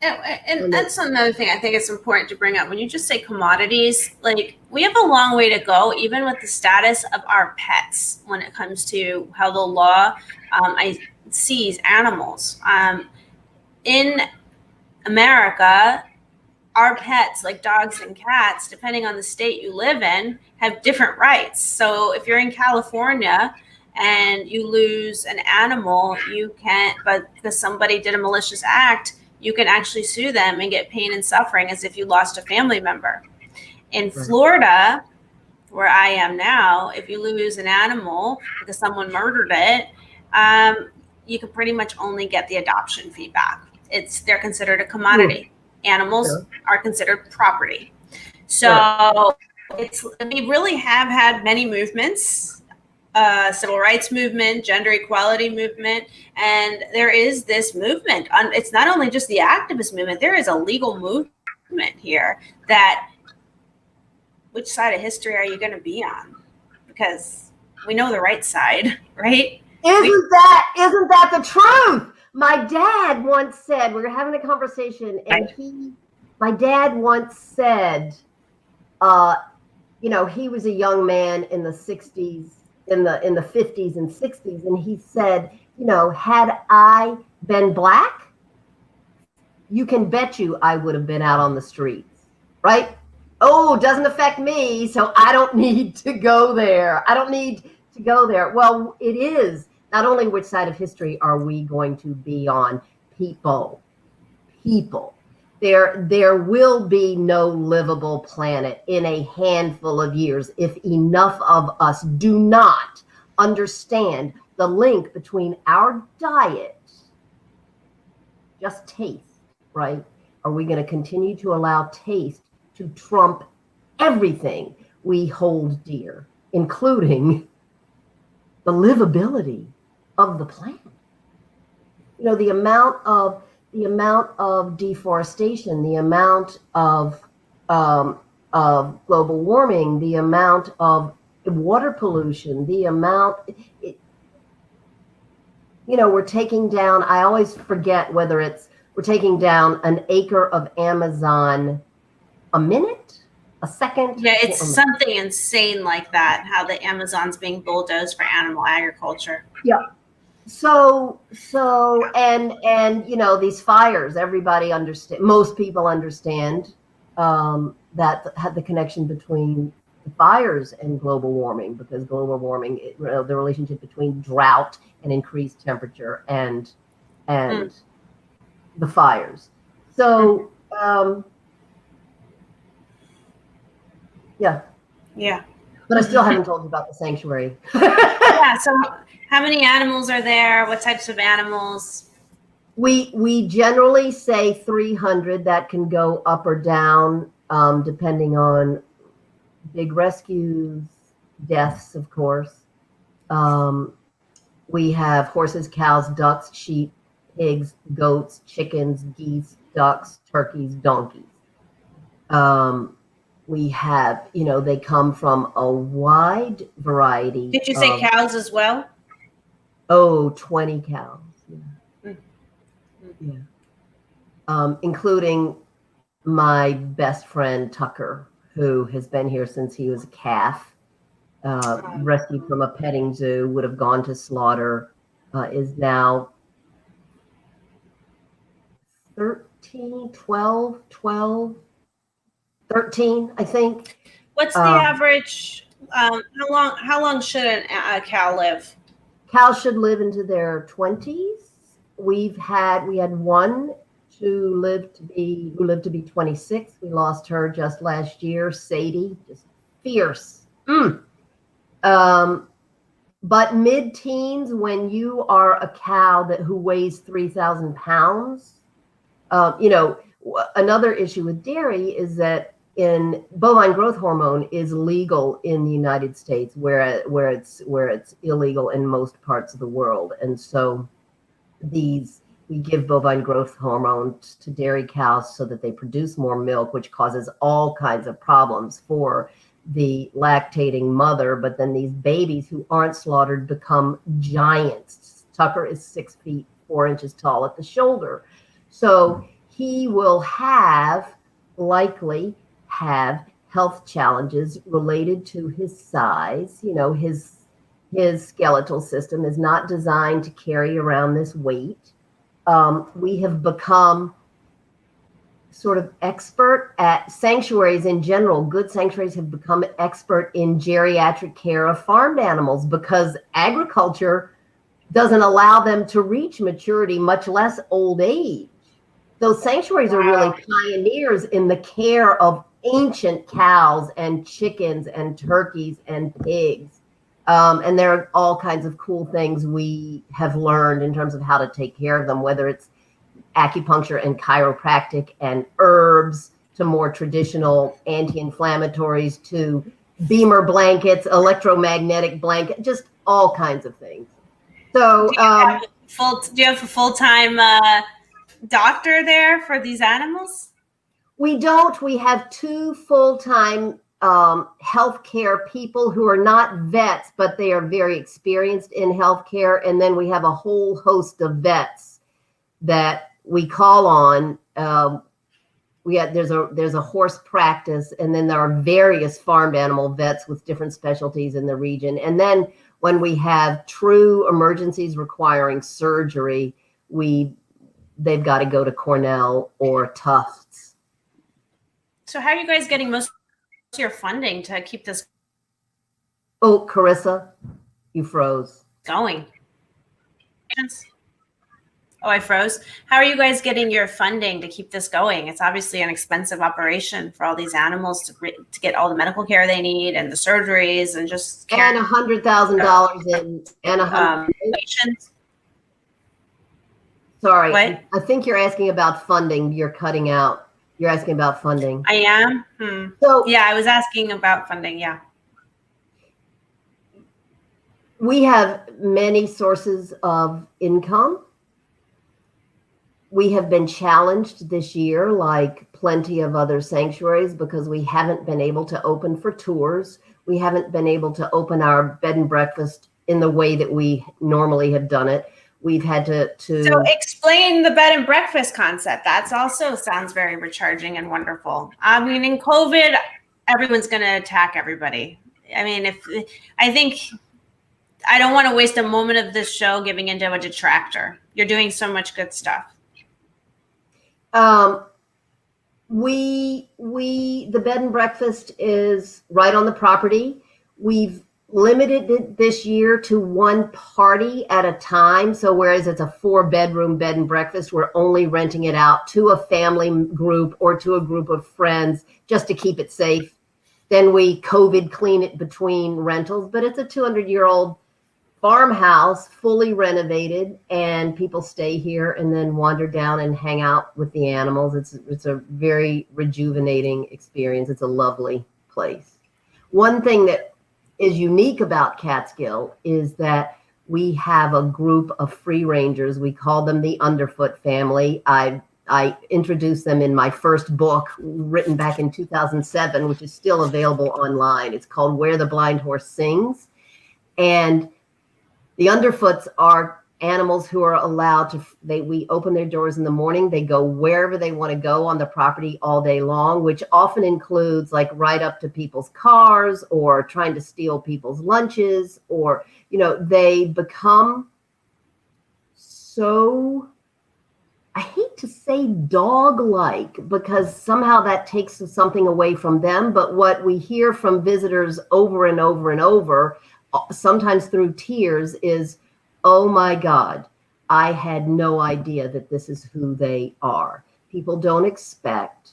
S1: And that's another thing I think it's important to bring up. When you just say commodities, like we have a long way to go, even with the status of our pets, when it comes to how the law sees animals. In America, our pets, like dogs and cats, depending on the state you live in, have different rights. So if you're in California and you lose an animal, you can't, but because somebody did a malicious act, you can actually sue them and get pain and suffering as if you lost a family member. In Florida, where I am now, if you lose an animal because someone murdered it, you can pretty much only get the adoption fee back. They're considered a commodity. Animals are considered property. So we really have had many movements. Civil rights movement, gender equality movement, and there is this movement. It's not only just the activist movement, there is a legal movement here that, which side of history are you going to be on? Because we know the right side, right?
S2: Isn't that the truth? My dad once said, we were having a conversation, and my dad once said, he was a young man in the 60s, in the 50s and 60s, and he said, had I been black, you can bet you I would have been out on the streets, right? Oh, it doesn't affect me, so I don't need to go there. Well, it is not only which side of history are we going to be on. People. There will be no livable planet in a handful of years if enough of us do not understand the link between our diet, just taste, right? are we going to continue to allow taste to trump everything we hold dear, including the livability of the planet? You know, the amount of deforestation, the amount of global warming, the amount of water pollution, the amount, we're taking down, I always forget whether we're taking down an acre of Amazon a minute, a second.
S1: Yeah, it's something insane like that, how the Amazon's being bulldozed for animal agriculture.
S2: Yeah. So, and these fires, everybody understand, most people understand that had the connection between the fires and global warming, because global warming, the relationship between drought and increased temperature and the fires. So, yeah. But I still haven't told you about the sanctuary.
S1: Yeah. So, how many animals are there? What types of animals?
S2: We generally say 300. That can go up or down depending on big rescues, deaths, of course. We have horses, cows, ducks, sheep, pigs, goats, chickens, geese, ducks, turkeys, donkeys. We have, they come from a wide variety.
S1: Did you say cows as well?
S2: 20 cows. Yeah. Including my best friend, Tucker, who has been here since he was a calf, rescued from a petting zoo, would have gone to slaughter, is now 13, 13, I think.
S1: What's the average, how long should a cow live?
S2: Cows should live into their 20s. We had one who lived to be 26. We lost her just last year, Sadie, just fierce. But mid-teens, when you are a cow who weighs 3,000 pounds, another issue with dairy is that bovine growth hormone is legal in the United States, where it's illegal in most parts of the world, and so we give bovine growth hormone to dairy cows so that they produce more milk, which causes all kinds of problems for the lactating mother. But then these babies who aren't slaughtered become giants. Tucker is 6 feet 4 inches tall at the shoulder, so he will likely have health challenges related to his size. His skeletal system is not designed to carry around this weight. We have become sort of expert at sanctuaries in general. Good sanctuaries have become expert in geriatric care of farmed animals because agriculture doesn't allow them to reach maturity, much less old age. Those sanctuaries are really pioneers in the care of ancient cows and chickens and turkeys and pigs. And there are all kinds of cool things we have learned in terms of how to take care of them, whether it's acupuncture and chiropractic and herbs to more traditional anti-inflammatories to beamer blankets, electromagnetic blanket, just all kinds of things. So
S1: do you have a full-time doctor there for these animals?
S2: We don't. We have 2 full-time healthcare people who are not vets, but they are very experienced in healthcare. And then we have a whole host of vets that we call on. There's a horse practice, and then there are various farmed animal vets with different specialties in the region. And then when we have true emergencies requiring surgery, they've got to go to Cornell or Tufts.
S1: So how are you guys getting most of your funding to keep this?
S2: Oh, Carissa, you froze.
S1: Going. Oh, I froze. How are you guys getting your funding to keep this going? It's obviously an expensive operation for all these animals to get all the medical care they need and the surgeries and just care.
S2: And $100,000 in patients. Sorry,
S1: What?
S2: I think you're asking about funding. You're cutting out. You're asking about funding.
S1: I am?
S2: So
S1: Yeah, I was asking about funding, yeah.
S2: we have many sources of income. We have been challenged this year, like plenty of other sanctuaries, because we haven't been able to open for tours. We haven't been able to open our bed and breakfast in the way that we normally have done it. We've had to
S1: So explain the bed and breakfast concept. That's also sounds very recharging and wonderful. I mean, in COVID, everyone's going to attack everybody. I mean, I don't want to waste a moment of this show giving into a detractor. You're doing so much good stuff.
S2: the bed and breakfast is right on the property. We've limited it this year to one party at a time. So whereas it's a 4-bedroom bed and breakfast, we're only renting it out to a family group or to a group of friends just to keep it safe. Then we COVID clean it between rentals, but it's a 200-year-old farmhouse, fully renovated, and people stay here and then wander down and hang out with the animals. It's a very rejuvenating experience. It's a lovely place. One thing that is unique about Catskill is that we have a group of free rangers. We call them the Underfoot family. I introduced them in my first book written back in 2007, which is still available online. It's called Where the Blind Horse Sings. And the Underfoots are animals who are allowed to, we open their doors in the morning. They go wherever they want to go on the property all day long, which often includes like right up to people's cars or trying to steal people's lunches, or, they become so, I hate to say dog-like, because somehow that takes something away from them. But what we hear from visitors over and over and over, sometimes through tears, is, oh my God, I had no idea that this is who they are. People don't expect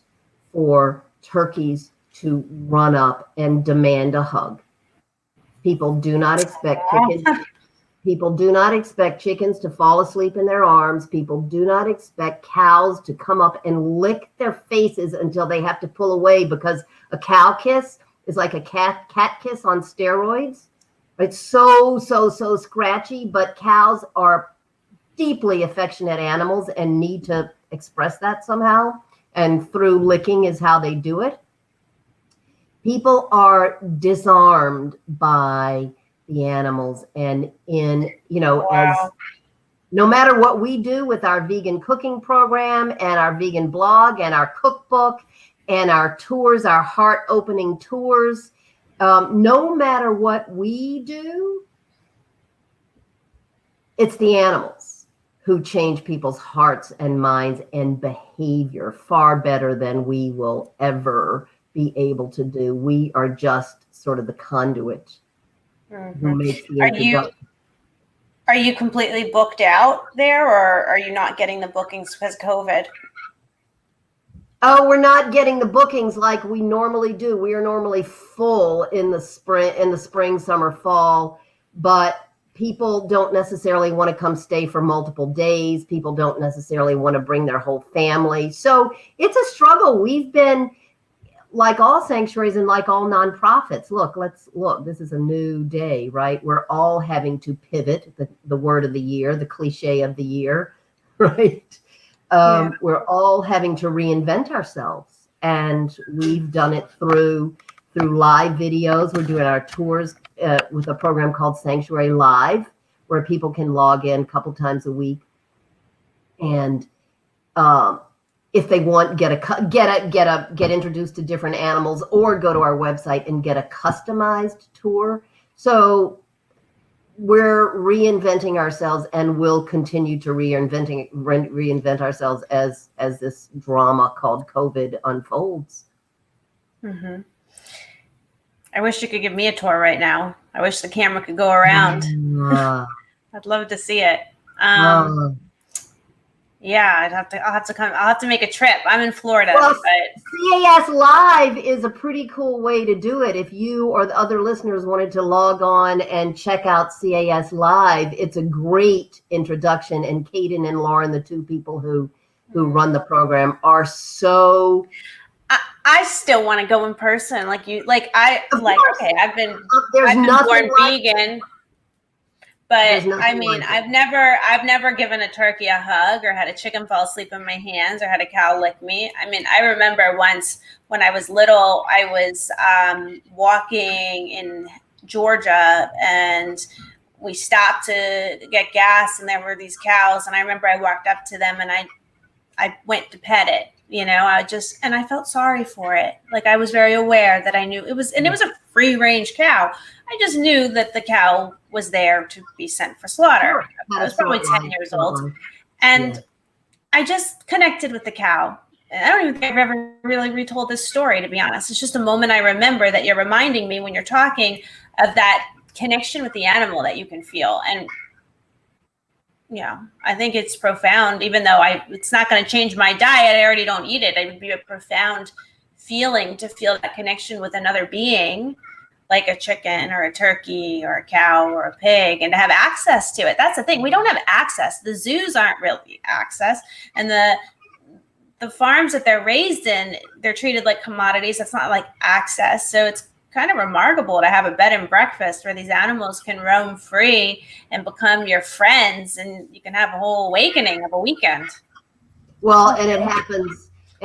S2: for turkeys to run up and demand a hug. People do not expect chickens. People do not expect chickens to fall asleep in their arms. People do not expect cows to come up and lick their faces until they have to pull away, because a cow kiss is like a cat kiss on steroids. It's so scratchy, but cows are deeply affectionate animals and need to express that somehow. And through licking is how they do it. People are disarmed by the animals, and as no matter what we do with our vegan cooking program and our vegan blog and our cookbook and our tours, our heart-opening tours, no matter what we do, it's the animals who change people's hearts and minds and behavior far better than we will ever be able to do. We are just sort of the conduit who makes the introduction.
S1: Are you completely booked out there, or are you not getting the bookings because of COVID?
S2: Oh, we're not getting the bookings like we normally do. We are normally full in the spring, summer, fall, but people don't necessarily want to come stay for multiple days. People don't necessarily want to bring their whole family. So it's a struggle. We've been, like all sanctuaries and like all nonprofits, look, this is a new day, right? We're all having to pivot, the word of the year, the cliche of the year, right? We're all having to reinvent ourselves, and we've done it through live videos. We're doing our tours with a program called Sanctuary Live, where people can log in a couple times a week, and if they want, get introduced to different animals, or go to our website and get a customized tour. So we're reinventing ourselves, and will continue to reinvent ourselves as this drama called COVID unfolds.
S1: Mm-hmm. I wish you could give me a tour right now. I wish the camera could go around. I'd love to see it. Yeah, I'll have to make a trip. I'm in Florida,
S2: Well,
S1: but
S2: CAS Live is a pretty cool way to do it. If you or the other listeners wanted to log on and check out CAS Live, it's a great introduction. And Kaden and Lauren, the two people who run the program, are so.
S1: I still want to go in person, like you. Okay, I've been born vegan. But I mean, I've never given a turkey a hug or had a chicken fall asleep in my hands or had a cow lick me. I mean, I remember once when I was little, I was walking in Georgia and we stopped to get gas and there were these cows. And I remember I walked up to them and I went to pet it, and I felt sorry for it. Like I was very aware that I knew it was a free range cow. I just knew that the cow was there to be sent for slaughter. Sure. I was probably 10 years old. And I just connected with the cow. And I don't even think I've ever really retold this story, to be honest. It's just a moment I remember that you're reminding me when you're talking of that connection with the animal that you can feel. And I think it's profound, even though it's not going to change my diet. I already don't eat it. It would be a profound feeling to feel that connection with another being, like a chicken or a turkey or a cow or a pig, and to have access to it. That's the thing. We don't have access. The zoos aren't really access. And the farms that they're raised in, they're treated like commodities. That's not like access. So it's kind of remarkable to have a bed and breakfast where these animals can roam free and become your friends, and you can have a whole awakening of a weekend.
S2: Well, and it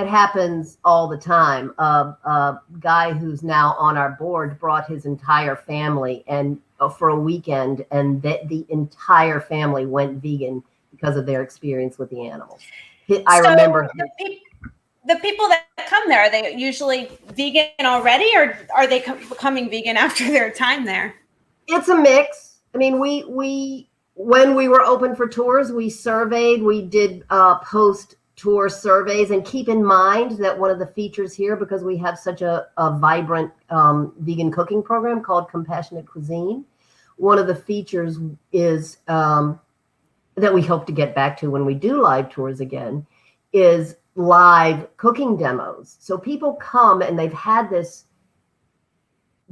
S2: happens all the time. A guy who's now on our board brought his entire family and for a weekend, and the entire family went vegan because of their experience with the animals. I remember
S1: the people that come there, are they usually vegan already, or are they becoming vegan after their time there?
S2: It's a mix. I mean, we when we were open for tours, we surveyed, we did post tour surveys, and keep in mind that one of the features here, because we have such a vibrant vegan cooking program called Compassionate Cuisine, one of the features is that we hope to get back to when we do live tours again, is live cooking demos. So people come and they've had this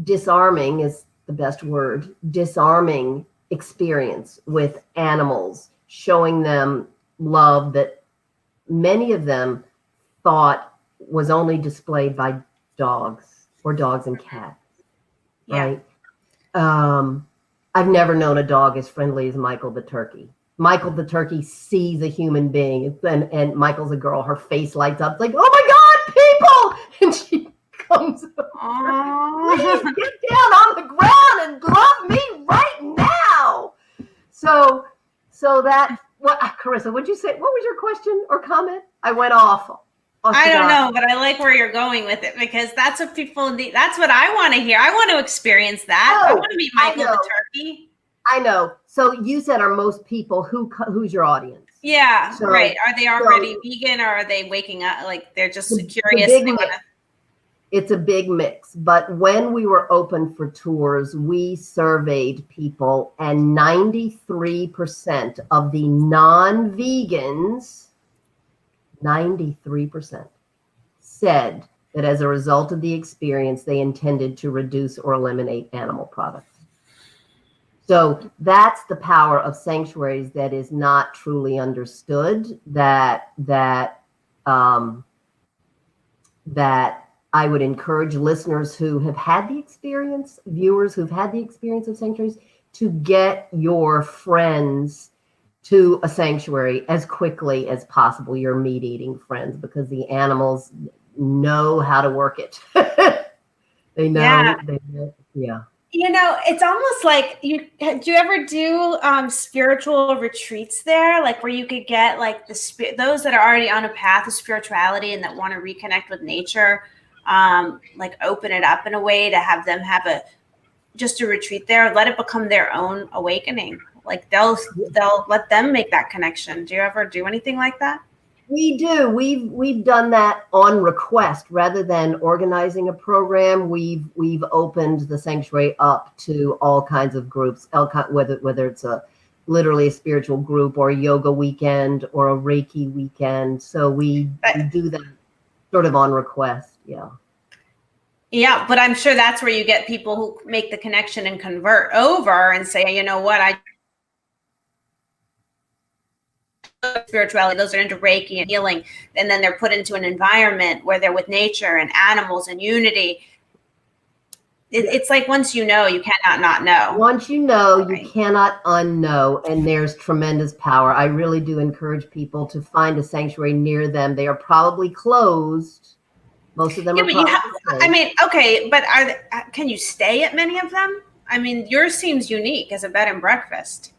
S2: disarming is the best word, disarming experience with animals, showing them love that many of them thought was only displayed by dogs or dogs and cats, right? I've never known a dog as friendly as Michael the turkey. Michael the turkey sees a human being, and Michael's a girl. Her face lights up, like, "Oh my God, people!" And she comes over. "Please get down on the ground and love me right now." So that what, Carissa? What'd you say? What was your question or comment? I went off.
S1: I don't know, but I like where you're going with it, because that's what people need. That's what I want to hear. I want to experience that. I want to meet Michael the turkey.
S2: I know. So you said, are most people who's your audience?
S1: Yeah, so, right. Are they already vegan, or are they waking up like they're just curious?
S2: It's a big mix. But when we were open for tours, we surveyed people, and 93% of the non-vegans, 93% said that as a result of the experience, they intended to reduce or eliminate animal products. So that's the power of sanctuaries that is not truly understood, that I would encourage listeners who have had the experience, viewers who've had the experience of sanctuaries, to get your friends to a sanctuary as quickly as possible, your meat-eating friends, because the animals know how to work it. They know. Yeah. Yeah.
S1: You know, it's almost like do you ever do spiritual retreats there, like where you could get like those that are already on a path of spirituality and that want to reconnect with nature, like open it up in a way to have them have just a retreat there, let it become their own awakening. Like they'll let them make that connection. Do you ever do anything like that?
S2: We do. We've done that on request rather than organizing a program. We've opened the sanctuary up to all kinds of groups, whether it's a literally a spiritual group or a yoga weekend or a Reiki weekend. So we do that sort of on request. Yeah.
S1: Yeah, but I'm sure that's where you get people who make the connection and convert over and say, you know what, I spirituality, those are into Reiki and healing, and then they're put into an environment where they're with nature and animals and unity. It's like once you know, you cannot not know.
S2: Once you know, you cannot unknow, and there's tremendous power. I really do encourage people to find a sanctuary near them. They are probably closed. Most of them are probably closed.
S1: I mean, okay, but can you stay at many of them? I mean, yours seems unique as a bed and breakfast.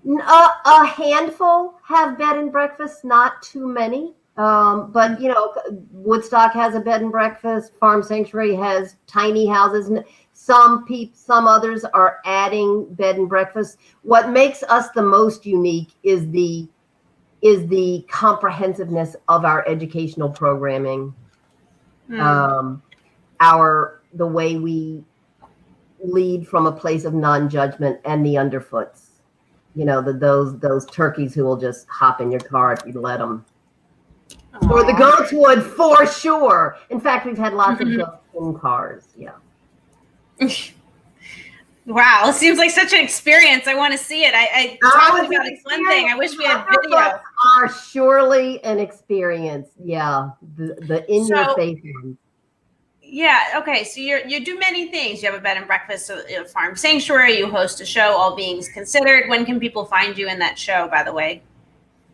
S2: A handful have bed and breakfast, not too many. But Woodstock has a bed and breakfast. Farm Sanctuary has tiny houses. Some others are adding bed and breakfast. What makes us the most unique is the comprehensiveness of our educational programming. The way we lead from a place of non-judgment, and the underfoots. Those turkeys who will just hop in your car if you let them. Aww. Or the goats would, for sure. In fact, we've had lots of goats in cars. Yeah.
S1: Wow, it seems like such an experience. I want to see it. I talked about it. One thing. I wish we had video.
S2: Are surely an experience. Yeah, the in your face ones.
S1: Yeah. Okay. So you do many things. You have a bed and breakfast, a farm sanctuary. You host a show, All Beings Considered. When can people find you in that show, by the way?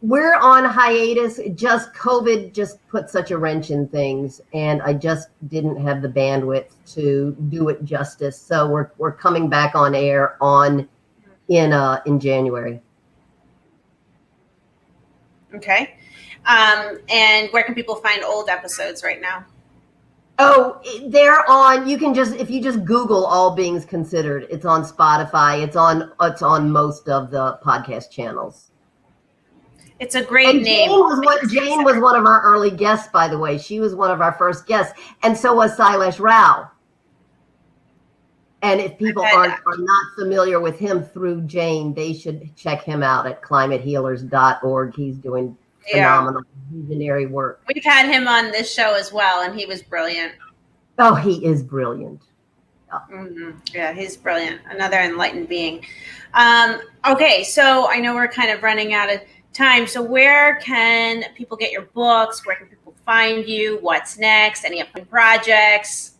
S2: We're on hiatus. COVID just put such a wrench in things, and I just didn't have the bandwidth to do it justice. So we're coming back on air in January.
S1: Okay. And where can people find old episodes right now?
S2: Oh, they're on. You can if you just Google All Beings Considered. It's on Spotify. It's on most of the podcast channels.
S1: It's a great name.
S2: Jane was one of our early guests, by the way. She was one of our first guests, and so was Silas Rao. And if people are not familiar with him through Jane, they should check him out at climatehealers.org. He's doing phenomenal visionary work.
S1: We've had him on this show as well, and he was brilliant.
S2: Oh, he is brilliant.
S1: Yeah, he's brilliant. Another enlightened being. Okay, so I know we're kind of running out of time. So where can people get your books? Where can people find you? What's next? Any upcoming projects?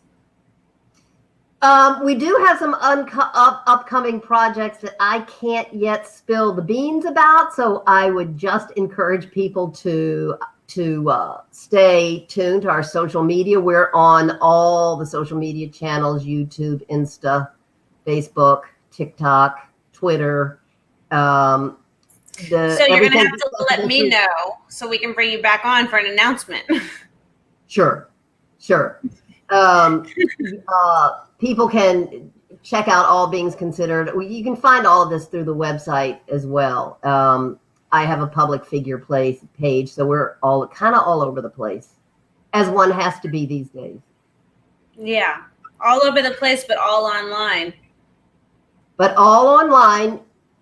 S2: We do have some upcoming projects that I can't yet spill the beans about. So I would just encourage people to stay tuned to our social media. We're on all the social media channels: YouTube, Insta, Facebook, TikTok, Twitter.
S1: So you're going to have to let me know so we can bring you back on for an announcement. Sure.
S2: People can check out All Beings Considered. You can find all of this through the website as well. I have a public figure page, so we're all over the place, as one has to be these days.
S1: Yeah, all over the place, but all online.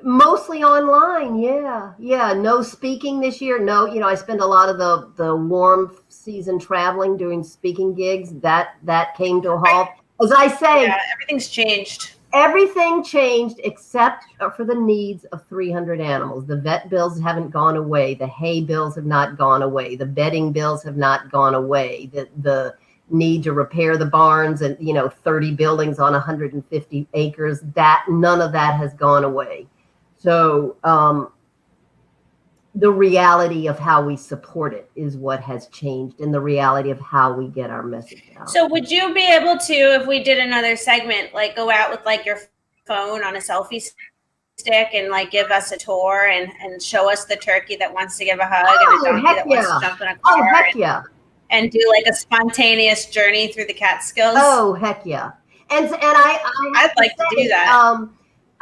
S2: Mostly online, yeah. No speaking this year. No, I spend a lot of the warm season traveling, doing speaking gigs. That came to a halt. As I say,
S1: everything's changed.
S2: Everything changed except for the needs of 300 animals. The vet bills haven't gone away. The hay bills have not gone away. The bedding bills have not gone away. The need to repair the barns and 30 buildings on 150 acres. None of that has gone away. So the reality of how we support it is what has changed, and the reality of how we get our message out.
S1: So would you be able to, if we did another segment, go out with your phone on a selfie stick and give us a tour and show us the turkey that wants to give a hug and a donkey that wants to jump in a car?
S2: Oh, heck yeah.
S1: And do a spontaneous journey through the Catskills?
S2: Oh, heck yeah. And I'd
S1: like to do that.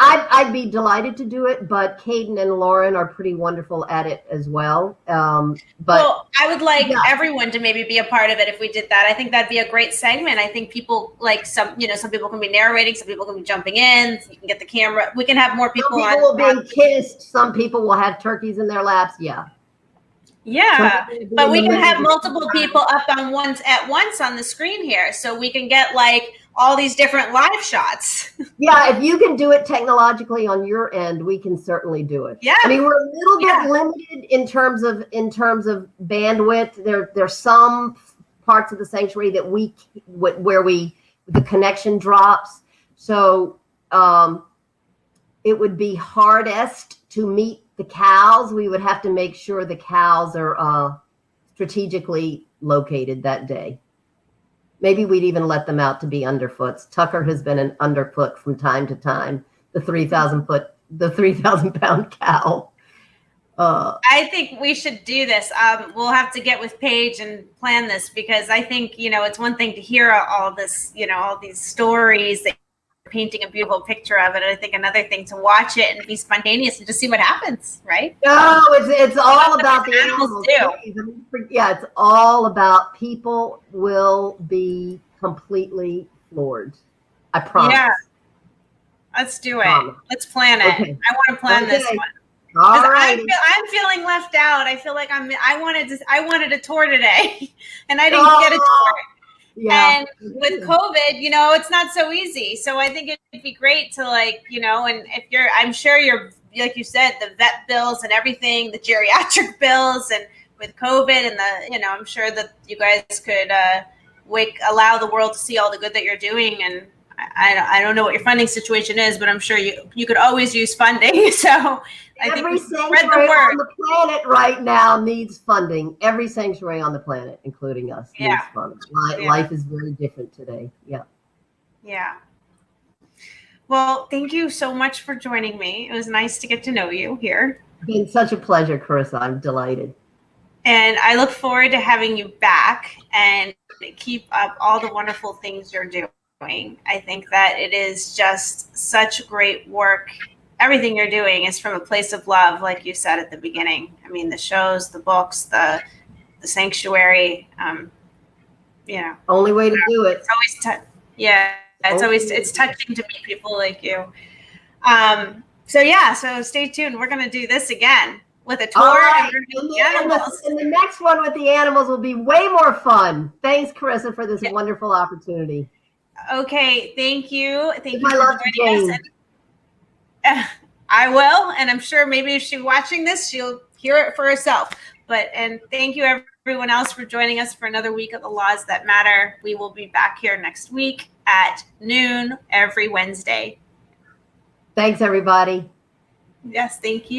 S2: I'd be delighted to do it, but Caden and Lauren are pretty wonderful at it as well.
S1: Well, I would like everyone to maybe be a part of it if we did that. I think that'd be a great segment. I think people like some people can be narrating, some people can be jumping in. So you can get the camera. We can have more people.
S2: Some people will be kissed. Some people will have turkeys in their laps. Yeah.
S1: Yeah, but we can have multiple people up on at once on the screen here, so we can get like all these different live shots.
S2: Yeah, if you can do it technologically on your end, we can certainly do it.
S1: Yeah,
S2: I mean, we're a little bit limited in terms of bandwidth. There's some parts of the sanctuary that where the connection drops, so it would be hardest to meet the cows. We would have to make sure the cows are strategically located that day. Maybe we'd even let them out to be underfoots. Tucker has been an underfoot from time to time. The 3,000 pound cow.
S1: I think we should do this. We'll have to get with Paige and plan this, because I think, it's one thing to hear all this, all these stories that painting a beautiful picture of it. I think another thing to watch it and be spontaneous and just see what happens, right?
S2: No, it's all about the animals. Yeah, it's all about people will be completely floored. I promise. Yeah.
S1: Let's do it. Let's plan it. Okay. I want to plan this one.
S2: All right.
S1: I'm feeling left out. I feel like I wanted a tour today and I didn't get a tour. Yeah. And with COVID, it's not so easy. So I think it'd be great to and if I'm sure you're, like you said, the vet bills and everything, the geriatric bills, and with COVID and I'm sure that you guys could allow the world to see all the good that you're doing. And I don't know what your funding situation is, but I'm sure you could always use funding. So
S2: every sanctuary on the planet right now needs funding. Every sanctuary on the planet, including us, needs funding. Life is very different today. Yeah.
S1: Yeah. Well, thank you so much for joining me. It was nice to get to know you here.
S2: It's been such a pleasure, Carissa. I'm delighted.
S1: And I look forward to having you back and keep up all the wonderful things you're doing. I think that it is just such great work. Everything you're doing is from a place of love, like you said at the beginning. I mean, the shows, the books, the sanctuary.
S2: Only way to do it.
S1: It's always it's touching to meet people like you. So stay tuned. We're going to do this again with a tour.
S2: Right. And the next one with the animals will be way more fun. Thanks, Carissa, for this wonderful opportunity.
S1: Okay, thank you. Thank you for joining us. I will, and I'm sure maybe if she's watching this, she'll hear it for herself. And thank you everyone else for joining us for another week of The Laws That Matter. We will be back here next week at noon every Wednesday.
S2: Thanks, everybody.
S1: Yes, thank you.